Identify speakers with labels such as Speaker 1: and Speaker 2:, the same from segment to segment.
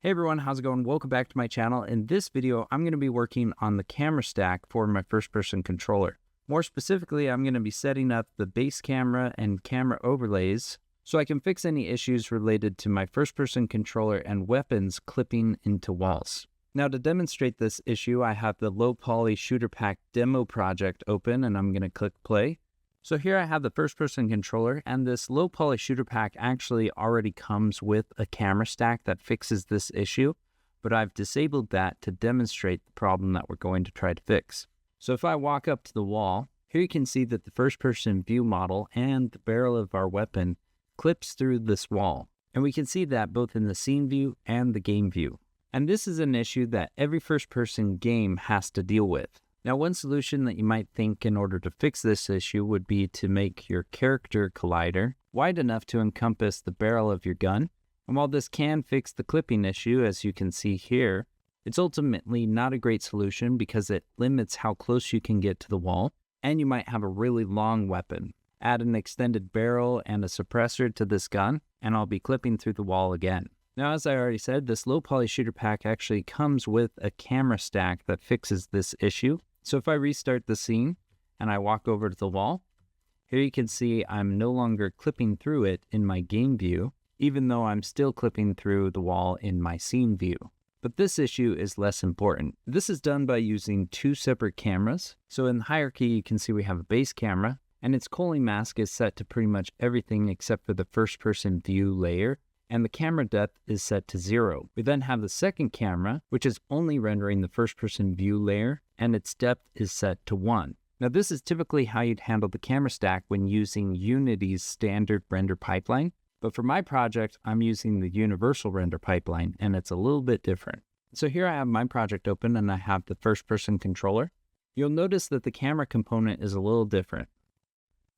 Speaker 1: Hey everyone, how's it going? Welcome back to my channel. In this video, I'm going to be working on the camera stack for my first-person controller. More specifically, I'm going to be setting up the base camera and camera overlays so I can fix any issues related to my first-person controller and weapons clipping into walls. Now to demonstrate this issue, I have the low poly shooter pack demo project open and I'm going to click play. So here I have the first-person controller, and this low-poly shooter pack actually already comes with a camera stack that fixes this issue, but I've disabled that to demonstrate the problem that we're going to try to fix. So if I walk up to the wall, here you can see that the first-person view model and the barrel of our weapon clips through this wall. And we can see that both in the scene view and the game view. And this is an issue that every first-person game has to deal with. Now, one solution that you might think in order to fix this issue would be to make your character collider wide enough to encompass the barrel of your gun. And while this can fix the clipping issue, as you can see here, it's ultimately not a great solution because it limits how close you can get to the wall, and you might have a really long weapon. Add an extended barrel and a suppressor to this gun, and I'll be clipping through the wall again. Now, as I already said, this low poly shooter pack actually comes with a camera stack that fixes this issue. So if I restart the scene and I walk over to the wall, here you can see I'm no longer clipping through it in my game view, even though I'm still clipping through the wall in my scene view. But this issue is less important. This is done by using two separate cameras. So in the hierarchy, you can see we have a base camera, and its culling mask is set to pretty much everything except for the first-person view layer, and the camera depth is set to 0. We then have the second camera, which is only rendering the first-person view layer, and its depth is set to 1. Now this is typically how you'd handle the camera stack when using Unity's standard render pipeline, but for my project, I'm using the universal render pipeline, and it's a little bit different. So here I have my project open, and I have the first-person controller. You'll notice that the camera component is a little different.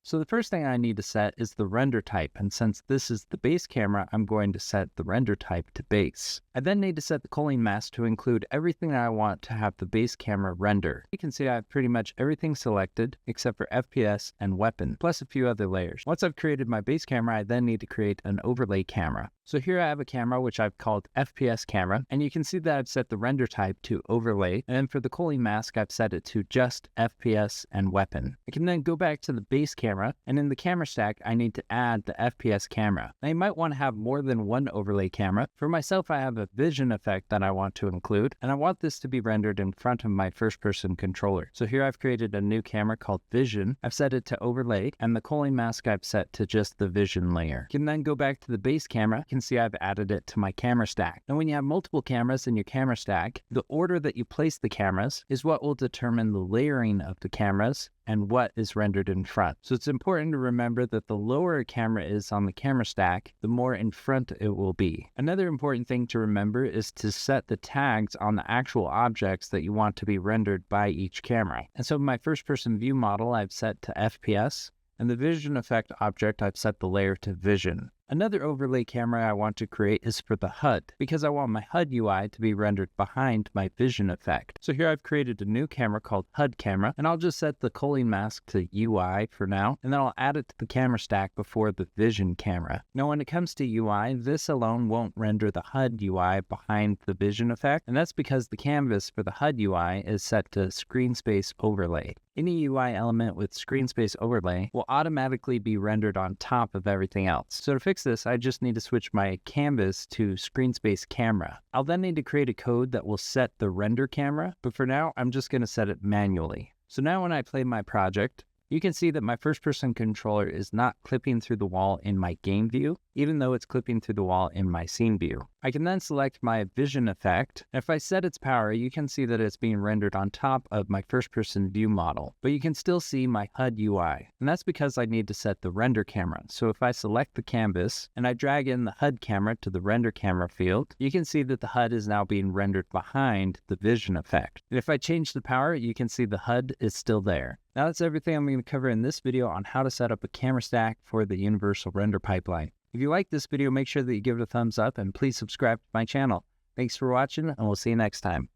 Speaker 1: So the first thing I need to set is the render type, and since this is the base camera, I'm going to set the render type to base. I then need to set the culling mask to include everything that I want to have the base camera render. You can see I have pretty much everything selected except for FPS and weapon, plus a few other layers. Once I've created my base camera, I then need to create an overlay camera. So here I have a camera which I've called FPS camera, and you can see that I've set the render type to overlay, and then for the culling mask, I've set it to just FPS and weapon. I can then go back to the base camera, and in the camera stack, I need to add the FPS camera. Now you might want to have more than one overlay camera. For myself, I have a vision effect that I want to include, and I want this to be rendered in front of my first-person controller. So here I've created a new camera called Vision. I've set it to overlay, and the culling mask I've set to just the vision layer. You can then go back to the base camera. You can see I've added it to my camera stack. Now when you have multiple cameras in your camera stack, the order that you place the cameras is what will determine the layering of the cameras and what is rendered in front. So it's important to remember that the lower a camera is on the camera stack, the more in front it will be. Another important thing to remember is to set the tags on the actual objects that you want to be rendered by each camera. And so my first-person view model I've set to FPS, and the vision effect object I've set the layer to vision. Another overlay camera I want to create is for the HUD, because I want my HUD UI to be rendered behind my vision effect. So here I've created a new camera called HUD camera, and I'll just set the culling mask to UI for now, and then I'll add it to the camera stack before the vision camera. Now when it comes to UI, this alone won't render the HUD UI behind the vision effect, and that's because the canvas for the HUD UI is set to screen space overlay. Any UI element with screen space overlay will automatically be rendered on top of everything else. So to fix this, I just need to switch my canvas to screen space camera. I'll then need to create a code that will set the render camera, but for now, I'm just going to set it manually. So now when I play my project, you can see that my first-person controller is not clipping through the wall in my game view, even though it's clipping through the wall in my scene view. I can then select my vision effect, and if I set its power, you can see that it's being rendered on top of my first-person view model, but you can still see my HUD UI, and that's because I need to set the render camera. So if I select the canvas, and I drag in the HUD camera to the render camera field, you can see that the HUD is now being rendered behind the vision effect. And if I change the power, you can see the HUD is still there. Now that's everything I'm going to cover in this video on how to set up a camera stack for the universal render pipeline. If you like this video, make sure that you give it a thumbs up and please subscribe to my channel. Thanks for watching, and we'll see you next time.